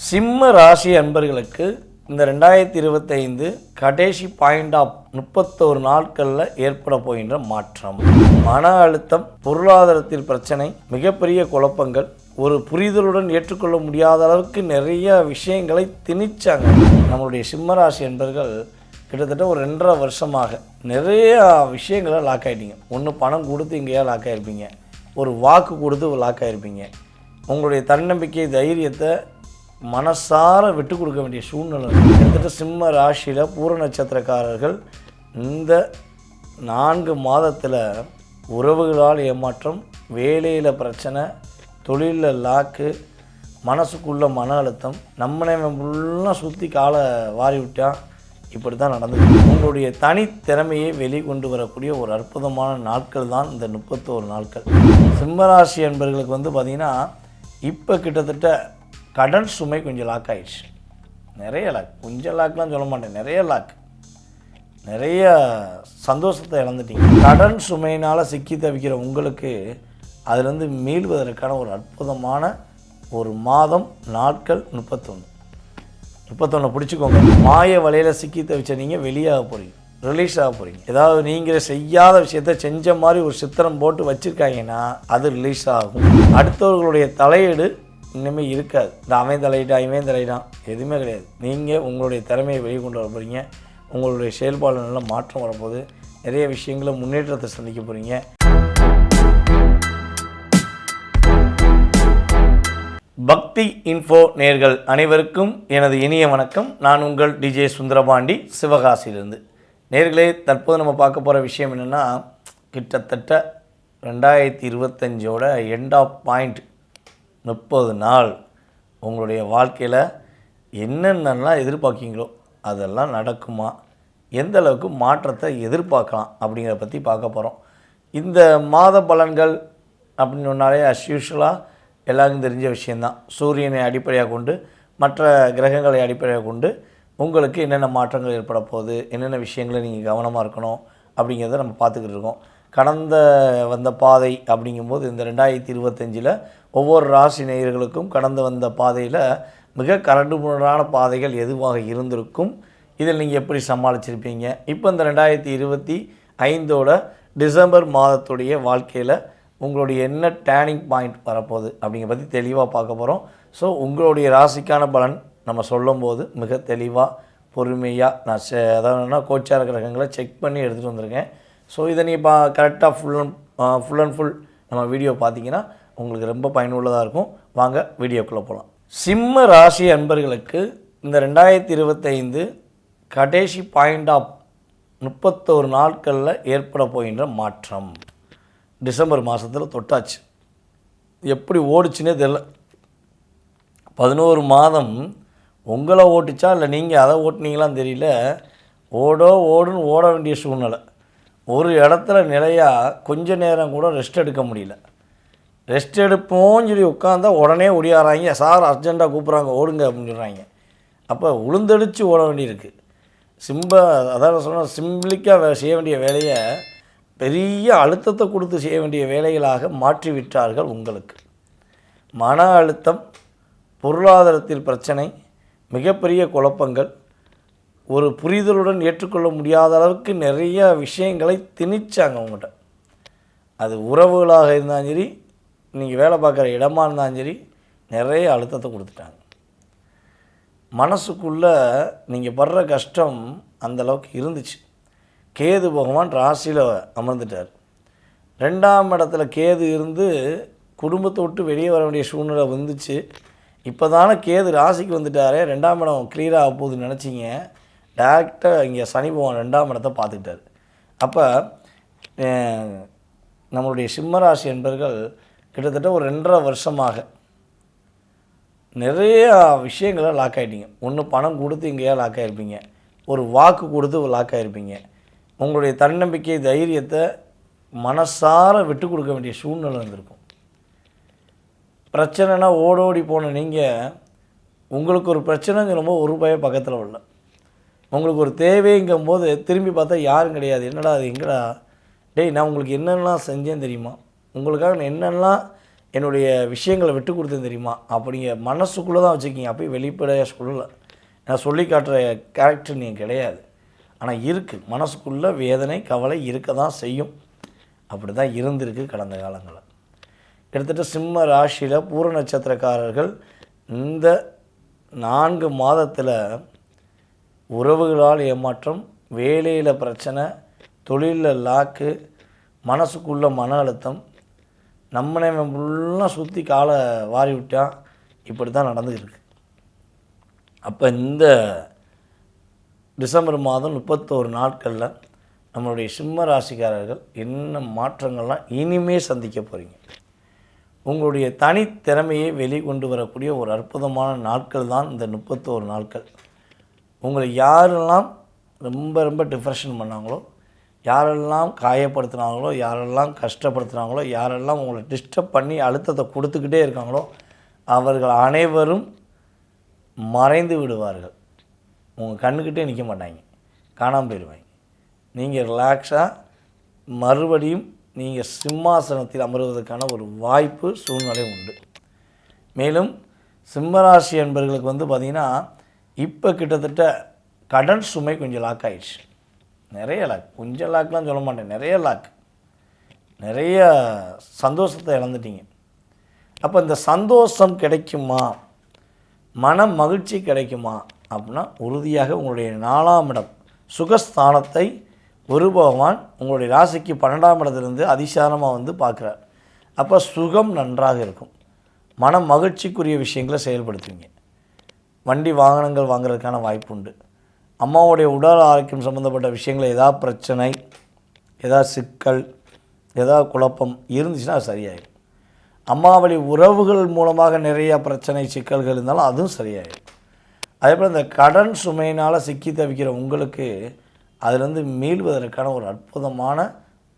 சிம்ம ராசி அன்பர்களுக்கு இந்த 2025 கடைசி பாயிண்ட் ஆஃப் 31 நாட்களில் ஏற்பட போகின்ற மாற்றம், மன அழுத்தம், பொருளாதாரத்தில் பிரச்சனை, மிகப்பெரிய குழப்பங்கள், ஒரு புரிதலுடன் ஏற்றுக்கொள்ள முடியாத அளவுக்கு நிறைய விஷயங்களை திணிச்சாங்க. நம்மளுடைய சிம்மராசி அன்பர்கள் கிட்டத்தட்ட ஒரு 2.5 வருஷமாக நிறைய விஷயங்களை லாக் ஆகிட்டீங்க. ஒன்று பணம் கொடுத்து இங்கேயா லாக் ஆகிருப்பீங்க, ஒரு வாக்கு கொடுத்து லாக் ஆகிருப்பீங்க, உங்களுடைய தன்னம்பிக்கை தைரியத்தை மனசார விட்டு கொடுக்க வேண்டிய சூழ்நிலை. கிட்டத்தட்ட சிம்ம ராசியில் பூர நட்சத்திரக்காரர்கள் இந்த 4 மாதத்தில் உறவுகளால் ஏமாற்றம், வேலையில் பிரச்சனை, தொழிலில் லாக்கு, மனசுக்குள்ள மன அழுத்தம், நம்மளை ஃபுல்லாக சுற்றி காலை வாரி விட்டா இப்படி தான் நடந்தது. உங்களுடைய தனித்திறமையை வெளிக்கொண்டு வரக்கூடிய ஒரு அற்புதமான நாட்கள் தான் இந்த 31 நாட்கள். சிம்மராசி என்பவர்களுக்கு பார்த்திங்கன்னா இப்போ கிட்டத்தட்ட கடன் சுமை கொஞ்சம் லாக் ஆகிடுச்சு. நிறைய லாக், கொஞ்சம் லாக்லாம் சொல்ல மாட்டேன், நிறைய லாக், நிறைய சந்தோஷத்தை இழந்துட்டீங்க. கடன் சுமையினால் சிக்கி தவிக்கிற உங்களுக்கு அதிலிருந்து மீள்வதற்கான ஒரு அற்புதமான ஒரு மாதம், நாட்கள் 31 பிடிச்சிக்கோங்க. மாய வலையில் சிக்கி தவிச்ச நீங்கள் வெளியாக போகிறீங்க, ரிலீஸ் ஆக போகிறீங்க. ஏதாவது நீங்கள் செய்யாத விஷயத்த செஞ்ச மாதிரி ஒரு சித்திரம் போட்டு வச்சுருக்காங்கன்னா அது ரிலீஸ் ஆகும். அடுத்தவர்களுடைய தலையீடு இனிமேல் இருக்காது. இந்த அவன் தலையிட்டான், இவன் தலையிட்டான், எதுவுமே கிடையாது. நீங்கள் உங்களுடைய திறமையை வெளிக்கொண்டு வர போகிறீங்க. உங்களுடைய செயல்பாடு நல்ல மாற்றம் வரப்போகுது. நிறைய விஷயங்களை முன்னேற்றத்தை சந்திக்க போகிறீங்க. பக்தி இன்ஃபோ நேயர்கள் அனைவருக்கும் எனது இனிய வணக்கம். நான் உங்கள் டிஜே சுந்தரபாண்டி, சிவகாசியிலிருந்து. நேயர்களே, தற்போது நம்ம பார்க்க போகிற விஷயம் என்னென்னா, கிட்டத்தட்ட 2025 எண்ட் ஆஃப் பாயிண்ட் 30 நாள் உங்களுடைய வாழ்க்கையில் என்னென்னலாம் எதிர்பார்க்கீங்களோ அதெல்லாம் நடக்குமா, எந்த அளவுக்கு மாற்றத்தை எதிர்பார்க்கலாம் அப்படிங்கிறத பற்றி பார்க்க போகிறோம். இந்த மாத பலன்கள் அப்படின்னு சொன்னாலே யூஷுவலாக எல்லாருக்கும் தெரிஞ்ச விஷயந்தான். சூரியனை அடிப்படையாக கொண்டு, மற்ற கிரகங்களை அடிப்படையாக கொண்டு உங்களுக்கு என்னென்ன மாற்றங்கள் ஏற்பட போகுது, என்னென்ன விஷயங்களை நீங்கள் கவனமாக இருக்கணும் அப்படிங்கிறத நம்ம பார்த்துக்கிட்டு இருக்கோம். கடந்த வந்த பாதை அப்படிங்கும்போது இந்த 2025 ஒவ்வொரு ராசி நேயர்களுக்கும் கடந்து வந்த பாதையில் மிக கரடுமுரடான பாதைகள் எதுவாக இருந்திருக்கும், இதில் நீங்கள் எப்படி சமாளிச்சிருப்பீங்க, இப்போ இந்த 2025 டிசம்பர் மாதத்துடைய வாழ்க்கையில் உங்களுடைய என்ன டேர்னிங் பாயிண்ட் வரப்போகுது அப்படிங்கிற பற்றி தெளிவாக பார்க்க போகிறோம். ஸோ உங்களுடைய ராசிக்கான பலன் நம்ம சொல்லும்போது மிக தெளிவாக பொறுமையாக நான் அதாவது கோச்சார கிரகங்களை செக் பண்ணி எடுத்துகிட்டு வந்திருக்கேன். ஸோ இதை நீங்கள் கரெக்டாக ஃபுல் அண்ட் ஃபுல் நம்ம வீடியோ பார்த்தீங்கன்னா உங்களுக்கு ரொம்ப பயனுள்ளதாக இருக்கும். வாங்க வீடியோக்குள்ளே போகலாம். சிம்ம ராசி அன்பர்களுக்கு இந்த 2025 கடைசி பாயிண்ட் ஆஃப் 31 நாட்களில் ஏற்பட போகின்ற மாற்றம் டிசம்பர் மாதத்தில் தொட்டாச்சு. எப்படி ஓடிச்சுன்னே தெரியல. 11 மாதம் உங்களை ஓட்டுச்சா இல்லை நீங்கள் அதை ஓட்டுனீங்களான்னு தெரியல. ஓடுன்னு ஓட வேண்டிய சூழ்நிலை. ஒரு இடத்துல நிலையாக கொஞ்ச நேரம் கூட ரெஸ்ட் எடுக்க முடியல. ரெஸ்ட் எடுப்போம்னு சொல்லி உட்காந்தா உடனே ஒடியாராங்க, சார் அர்ஜெண்ட்டாக கூப்பிட்றாங்க ஓடுங்க அப்படின்னு சொல்கிறாங்க. அப்போ உளுந்தடிச்சு ஓட வேண்டியிருக்கு. அதாவது சொன்னால் சிம்பிளிக்காக செய்ய வேண்டிய வேலையை பெரிய அழுத்தத்தை கொடுத்து செய்ய வேண்டிய வேலைகளாக மாற்றிவிட்டார்கள். உங்களுக்கு மன அழுத்தம், பொருளாதாரத்தில் பிரச்சனை, மிகப்பெரிய குழப்பங்கள், ஒரு புரிதலுடன் ஏற்றுக்கொள்ள முடியாத அளவுக்கு நிறைய விஷயங்களை திணிச்சாங்க உங்கள்கிட்ட. அது உறவுகளாக இருந்தாலும் சரி, நீங்கள் வேலை பார்க்குற இடமா இருந்தாலும் சரி, நிறைய அழுத்தத்தை கொடுத்துட்டாங்க. மனசுக்குள்ளே நீங்கள் படுற கஷ்டம் அந்தளவுக்கு இருந்துச்சு. கேது பகவான் ராசியில் அமர்ந்துட்டார். 2ஆம் இடத்துல கேது இருந்து குடும்பத்தை விட்டு வெளியே வர வேண்டிய சூழ்நிலை வந்துச்சு. இப்போ தானே கேது ராசிக்கு வந்துட்டாரே, 2ஆம் இடம் கிளியராக போகுதுன்னு நினச்சிங்க. டேரெக்டாக இங்கே சனி பகவான் 2ஆம் இடத்தை பார்த்துக்கிட்டார். அப்போ நம்மளுடைய சிம்மராசி என்பர்கள் கிட்டத்தட்ட ஒரு 2.5 வருஷமாக நிறைய விஷயங்களை லாக் ஆகிட்டீங்க. ஒன்று பணம் கொடுத்து இங்கேயா லாக் ஆகிருப்பீங்க, ஒரு வாக்கு கொடுத்து லாக் ஆகிருப்பீங்க, உங்களுடைய தன்னம்பிக்கை தைரியத்தை மனசார விட்டு கொடுக்க வேண்டிய சூழ்நிலை இருந்திருக்கும். பிரச்சனைனா ஓடோடி போன நீங்கள் உங்களுக்கு ஒரு பிரச்சனைங்கிறப்போ ஒரு ரூபாயே பக்கத்தில் உள்ள, உங்களுக்கு ஒரு தேவைங்கும் போது திரும்பி பார்த்தா யாரும் கிடையாது. என்னடா அது எங்கடா, டேய் நான் உங்களுக்கு என்னென்னலாம் செஞ்சேன் தெரியுமா, உங்களுக்காக நான் என்னென்னலாம் என்னுடைய விஷயங்களை விட்டு கொடுத்தேன் தெரியுமா அப்படிங்க மனசுக்குள்ளே தான் வச்சுக்கிங்க. அப்போயும் வெளிப்படையாக சொல்லலை. நான் சொல்லி காட்டுற கேரக்டர் நீங்கள் கிடையாது. ஆனால் இருக்குது, மனசுக்குள்ளே வேதனை கவலை இருக்க தான் செய்யும். அப்படி தான் இருந்திருக்கு கடந்த காலங்களில். கிட்டத்தட்ட சிம்ம ராசியில் பூர நட்சத்திரக்காரர்கள் இந்த 4 மாதத்தில் உறவுகளால் ஏமாற்றம், வேலையில் பிரச்சனை, தொழிலில் லாக்கு, மனசுக்குள்ள மன அழுத்தம், நம்மளை ஃபுல்லாக சுற்றி காலை வாரி விட்டா இப்படி தான் நடந்துக்கிருக்கு. அப்போ இந்த டிசம்பர் மாதம் 31 நாட்களில் நம்மளுடைய சிம்ம ராசிக்காரர்கள் என்ன மாற்றங்கள்லாம் இனிமே சந்திக்க போகிறீங்க. உங்களுடைய தனித்திறமையை வெளிக்கொண்டு வரக்கூடிய ஒரு அற்புதமான நாட்கள் தான் இந்த 31 நாட்கள். உங்களை யாரெல்லாம் ரொம்ப ரொம்ப டிப்ரெஷன் பண்ணாங்களோ, யாரெல்லாம் காயப்படுத்துனாங்களோ, யாரெல்லாம் கஷ்டப்படுத்துனாங்களோ, யாரெல்லாம் உங்களை டிஸ்டர்ப் பண்ணி அழுத்தத்தை கொடுத்துக்கிட்டே இருக்காங்களோ, அவர்கள் அனைவரும் மறைந்து விடுவார்கள். உங்கள் கண்ணுக்கிட்டே நிற்க மாட்டாங்க, காணாமல் போயிடுவாங்க. நீங்கள் ரிலாக்ஸாக மறுபடியும் நீங்கள் சிம்மாசனத்தில் அமர்வதற்கான ஒரு வாய்ப்பு சூழ்நிலை உண்டு. மேலும் சிம்மராசி என்பவர்களுக்கு பார்த்திங்கன்னா இப்போ கிட்டத்தட்ட கடன் சுமை கொஞ்சம் லாக் ஆகிடுச்சு. நிறைய லாக், கொஞ்சம் லாக்லாம் சொல்ல மாட்டேன், நிறைய லாக், நிறைய சந்தோஷத்தை இழந்துட்டீங்க. அப்போ இந்த சந்தோஷம் கிடைக்குமா, மன மகிழ்ச்சி கிடைக்குமா அப்படின்னா உறுதியாக உங்களுடைய 4ஆம் இடம் சுகஸ்தானத்தை குரு பகவான் உங்களுடைய ராசிக்கு 12ஆம் இடத்துலேருந்து அதிசாரமாக பார்க்குறார். அப்போ சுகம் நன்றாக இருக்கும், மன மகிழ்ச்சிக்குரிய விஷயங்களை செயல்படுத்துவீங்க. வண்டி வாகனங்கள் வாங்குறதுக்கான வாய்ப்பு உண்டு. அம்மாவுடைய உடல் ஆரோக்கியம் சம்மந்தப்பட்ட விஷயங்கள் ஏதாவது பிரச்சனை, ஏதாவது சிக்கல், ஏதாவது குழப்பம் இருந்துச்சுன்னா அது சரியாயிடும். அம்மாவளி உறவுகள் மூலமாக நிறையா பிரச்சனை சிக்கல்கள் இருந்தாலும் அதுவும் சரியாயிடும். அதே போல் இந்த கடன் சுமையினால் சிக்கி தவிக்கிற உங்களுக்கு அதிலிருந்து மீள்வதற்கான ஒரு அற்புதமான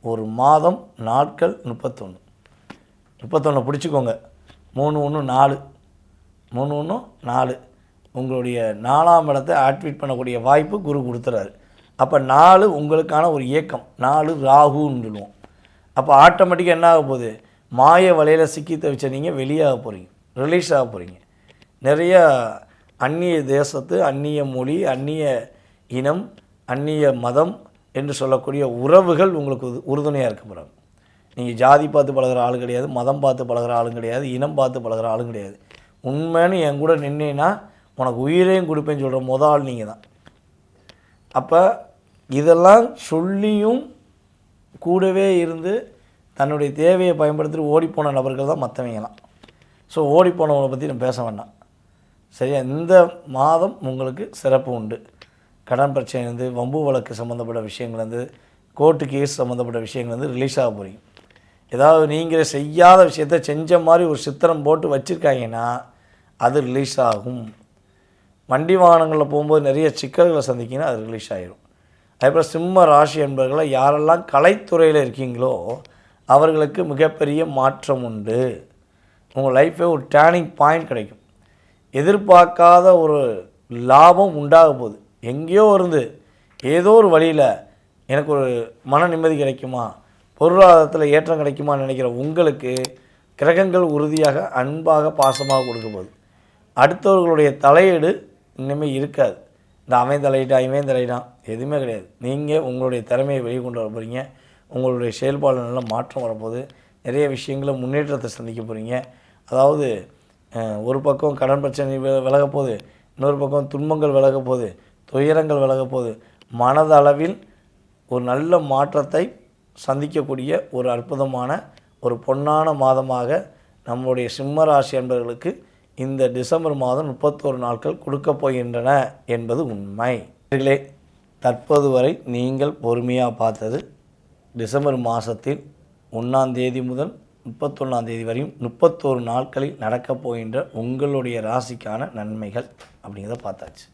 ஒரு மாதம், நாட்கள் 31 பிடிச்சிக்கோங்க. 3-1-4 3-1-4 உங்களுடைய 4ஆம் இடத்தை ஆக்டிவேட் பண்ணக்கூடிய வாய்ப்பு குரு கொடுத்துறாரு. அப்போ 4 உங்களுக்கான ஒரு இயக்கம், 4 ராகுன்னு சொல்லுவோம். அப்போ ஆட்டோமேட்டிக்காக என்ன ஆக போகுது, மாய வலையில் சிக்கி தவிச்ச நீங்கள் வெளியாக போகிறீங்க, ரிலீஸ் ஆக போகிறீங்க. நிறைய அந்நிய தேசத்து, அந்நிய மொழி, அந்நிய இனம், அந்நிய மதம் என்று சொல்லக்கூடிய உறவுகள் உங்களுக்கு உறுதுணையாக இருக்க போகிறாங்க. நீங்கள் ஜாதி பார்த்து பழகிற ஆளும் கிடையாது, மதம் பார்த்து பழகிற ஆளும் கிடையாது, இனம் பார்த்து பழகிற ஆளும் கிடையாது. உண்மைன்னு என் கூட நின்னேன்னா உனக்கு உயிரையும் கொடுப்பேன்னு சொல்கிற முதல் ஆள் நீங்கள் தான். அப்போ இதெல்லாம் சொல்லியும் கூடவே இருந்து தன்னுடைய தேவையை பயன்படுத்திட்டு ஓடிப்போன நபர்கள் தான் மற்றவங்கலாம். ஸோ ஓடிப்போனவங்களை பற்றி நான் பேச வேண்டாம், சரியா? இந்த மாதம் உங்களுக்கு சிறப்பு உண்டு. கடன் பிரச்சனைலேருந்து, வம்பு வழக்கு சம்மந்தப்பட்ட விஷயங்கள்லேருந்து, கோர்ட்டு கேஸ் சம்மந்தப்பட்ட விஷயங்கள்லேருந்து ரிலீஸ் ஆக போகிறீங்க. ஏதாவது நீங்கள் செய்யாத விஷயத்த செஞ்ச மாதிரி ஒரு சித்திரம் போட்டு வச்சுருக்காங்கன்னா அது ரிலீஸ் ஆகும். வண்டி வாகனங்களில் போகும்போது நிறைய சிக்கல்களை சந்திக்கிங்கன்னா அது ரிலீஸ் ஆகிடும். அதேபோல் சிம்ம ராசி என்பவர்களை யாரெல்லாம் கலைத்துறையில் இருக்கீங்களோ அவர்களுக்கு மிகப்பெரிய மாற்றம் உண்டு. உங்கள் லைஃபே ஒரு டேர்னிங் பாயிண்ட் கிடைக்கும். எதிர்பார்க்காத ஒரு லாபம் உண்டாக போகுது. எங்கேயோ இருந்து ஏதோ ஒரு வழியில் எனக்கு ஒரு மன நிம்மதி கிடைக்குமா, பொருளாதாரத்தில் ஏற்றம் கிடைக்குமான்னு நினைக்கிற உங்களுக்கு கிரகங்கள் உறுதியாக அன்பாக பாசமாக கொடுக்க போகுது. அடுத்தவர்களுடைய தலையீடு இனிமேல் இருக்காது. இந்த அவன் தலையிட்டான் இவன் தலையிட்டான் எதுவுமே கிடையாது. நீங்கள் உங்களுடைய திறமையை வெளியே கொண்டு வர போகிறீங்க. உங்களுடைய செயல்பாடு நல்ல மாற்றம் வரப்போகுது. நிறைய விஷயங்களை முன்னேற்றத்தை சந்திக்க போகிறீங்க. அதாவது ஒரு பக்கம் கடன் பிரச்சனை விலக போகுது, இன்னொரு பக்கம் துன்பங்கள் விலக போகுது, துயரங்கள் விலக போகுது. மனதளவில் ஒரு நல்ல மாற்றத்தை சந்திக்கக்கூடிய ஒரு அற்புதமான ஒரு பொன்னான மாதமாக நம்முடைய சிம்மராசி என்பவர்களுக்கு இந்த டிசம்பர் மாதம் 31 நாட்கள் கொடுக்கப் போகின்றன என்பது உண்மை. தற்போது வரை நீங்கள் பொறுமையாக பார்த்தது டிசம்பர் மாதத்தில் 1ஆம் தேதி முதல் 31ஆம் தேதி வரையும் 31 நாட்களில் நடக்கப் போகின்ற உங்களுடைய ராசிக்கான நன்மைகள் அப்படிங்கிறத பார்த்தாச்சு.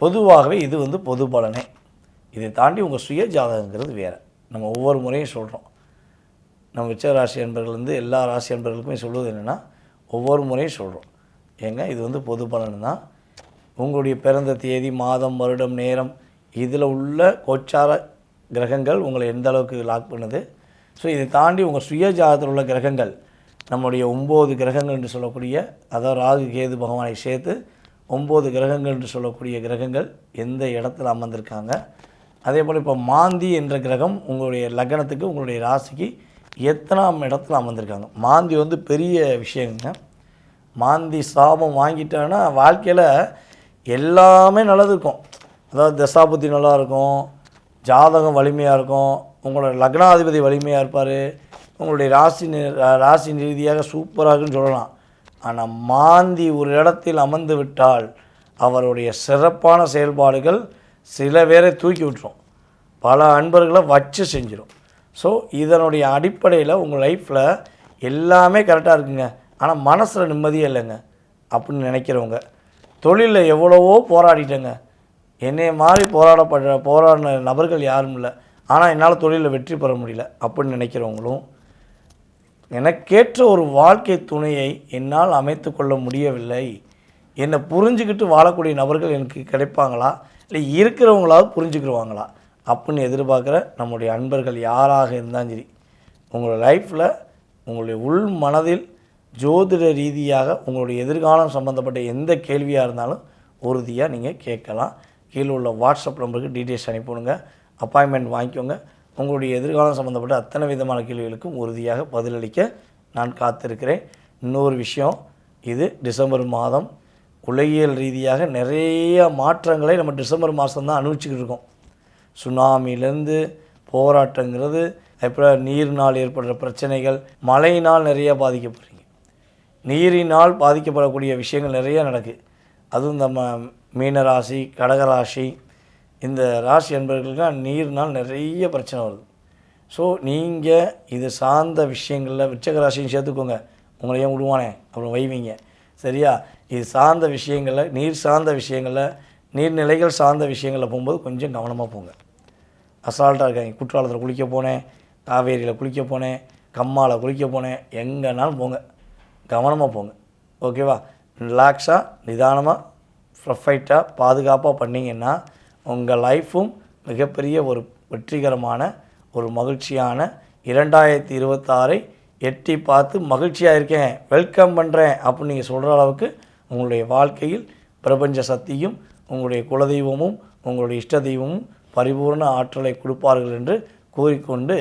பொதுவாகவே இது பொது பலனே. இதை தாண்டி உங்கள் சுய ஜாதகங்கிறது வேறு. நம்ம ஒவ்வொரு முறையும் சொல்கிறோம். நம்ம உச்ச ராசி என்பவர்கள்லேருந்து எல்லா ராசி என்பவர்களுக்குமே சொல்வது என்னென்னா, ஒவ்வொரு முறையும் சொல்கிறோம், ஏங்க இது பொது பலன் தான். உங்களுடைய பிறந்த தேதி, மாதம், வருடம், நேரம், இதில் உள்ள கோச்சார கிரகங்கள் உங்களை எந்த அளவுக்கு லாக் பண்ணுது. ஸோ இதை தாண்டி உங்கள் சுய ஜாதகத்தில் உள்ள கிரகங்கள் நம்முடைய 9 கிரகங்கள் என்று சொல்லக்கூடிய, அதாவது ராகு கேது பகவானை சேர்த்து 9 கிரகங்கள் என்று சொல்லக்கூடிய கிரகங்கள் எந்த இடத்துல அமர்ந்திருக்காங்க. அதே போல் இப்போ மாந்தி என்ற கிரகம் உங்களுடைய லக்னத்துக்கு உங்களுடைய ராசிக்கு எத்தனாம் இடத்துல அமர்ந்திருக்காங்க. மாந்தி வந்து பெரிய விஷயங்க. மாந்தி சாபம் வாங்கிட்டாங்கன்னா வாழ்க்கையில் எல்லாமே நல்லது இருக்கும். அதாவது தசாபுத்தி நல்லா இருக்கும், ஜாதகம் வலிமையாக இருக்கும், உங்களோட லக்னாதிபதி வலிமையாக இருப்பார், உங்களுடைய ராசி ரீதியாக சூப்பராக இருக்குன்னு சொல்லலாம். ஆனால் மாந்தி ஒரு இடத்தில் அமர்ந்து விட்டால் அவருடைய சிறப்பான செயல்பாடுகள் சில பேரை தூக்கி விட்டுரும், பல அன்பர்களை வச்சு செஞ்சிடும். ஸோ இதனுடைய அடிப்படையில் உங்கள் லைஃப்பில் எல்லாமே கரெக்டாக இருக்குங்க, ஆனால் மனசில் நிம்மதியே இல்லைங்க அப்படின்னு நினைக்கிறவங்க, தொழிலில் எவ்வளவோ போராடிட்டேங்க, என்னைய மாதிரி போராடின நபர்கள் யாரும் இல்லை, ஆனால் என்னால் தொழிலில் வெற்றி பெற முடியல அப்படின்னு நினைக்கிறவங்களும், எனக்கேற்ற ஒரு வாழ்க்கை துணையை என்னால் அமைத்து கொள்ள முடியவில்லை, என்னை புரிஞ்சுக்கிட்டு வாழக்கூடிய நபர்கள் எனக்கு கிடைப்பாங்களா, இல்லை இருக்கிறவங்களாவது புரிஞ்சுக்கிடுவாங்களா அப்படின்னு எதிர்பார்க்குற நம்முடைய அன்பர்கள் யாராக இருந்தாலும் சரி, உங்களோட லைஃப்பில் உங்களுடைய உள் மனதில் ஜோதிட ரீதியாக உங்களுடைய எதிர்காலம் சம்மந்தப்பட்ட எந்த கேள்வியாக இருந்தாலும் உறுதியாக நீங்கள் கேட்கலாம். கீழே உள்ள வாட்ஸ்அப் நம்பருக்கு டீட்டெயில்ஸ் அனுப்பிவிடுங்க, அப்பாயின்மெண்ட் வாங்கிக்கோங்க. உங்களுடைய எதிர்காலம் சம்மந்தப்பட்ட அத்தனை விதமான கேள்விகளுக்கும் உறுதியாக பதிலளிக்க நான் காத்திருக்கிறேன். இன்னொரு விஷயம், இது டிசம்பர் மாதம் உலகியல் ரீதியாக நிறைய மாற்றங்களை நம்ம டிசம்பர் மாதம் தான் அனுபவிச்சுக்கிட்டு இருக்கோம். சுனாமிலேருந்து போராட்டங்கிறது, அப்புறம் நீரினால் ஏற்படுற பிரச்சனைகள், மழையினால் நிறையா பாதிக்கப்படுறீங்க, நீரினால் பாதிக்கப்படக்கூடிய விஷயங்கள் நிறையா நடக்குது. அதுவும் நம்ம மீனராசி, கடகராசி, இந்த ராசி என்பவர்களுக்கு நீர்னால் நிறைய பிரச்சனை வருது. ஸோ நீங்கள் இது சார்ந்த விஷயங்களில் விருச்சிக ராசியும் சேர்த்துக்கோங்க, உங்களை ஏன் விடுவானே அப்புறம் வைவீங்க, சரியா? இது சார்ந்த விஷயங்களில், நீர் சார்ந்த விஷயங்களில், நீர்நிலைகள் சார்ந்த விஷயங்களில் போகும்போது கொஞ்சம் கவனமாக போங்க. அசால்ட்டாக இருக்காங்க. குற்றாலத்தில் குளிக்க போனேன், காவேரியில் குளிக்க போனேன், கம்மாவில் குளிக்க போனேன், எங்கேனாலும் போங்க, கவனமாக போங்க, ஓகேவா? ரிலாக்ஸாக நிதானமாக ப்ரொஃபைட்டாக பாதுகாப்பாக பண்ணிங்கன்னா உங்கள் லைஃப்பும் மிகப்பெரிய ஒரு வெற்றிகரமான ஒரு மகிழ்ச்சியான 2026 எட்டி பார்த்து மகிழ்ச்சியாக இருக்கேன், வெல்கம் பண்ணுறேன் அப்படின்னு நீங்கள் சொல்கிற அளவுக்கு உங்களுடைய வாழ்க்கையில் பிரபஞ்ச சக்தியும் உங்களுடைய குலதெய்வமும் உங்களுடைய இஷ்ட தெய்வமும் பரிபூர்ண ஆற்றலை கொடுப்பார்கள் என்று கூறிக்கொண்டு,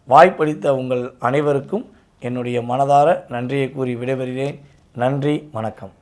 வாய்ப்பளித்த உங்கள் அனைவருக்கும் என்னுடைய மனதார நன்றியை கூறி விடைபெறுகிறேன். நன்றி, வணக்கம்.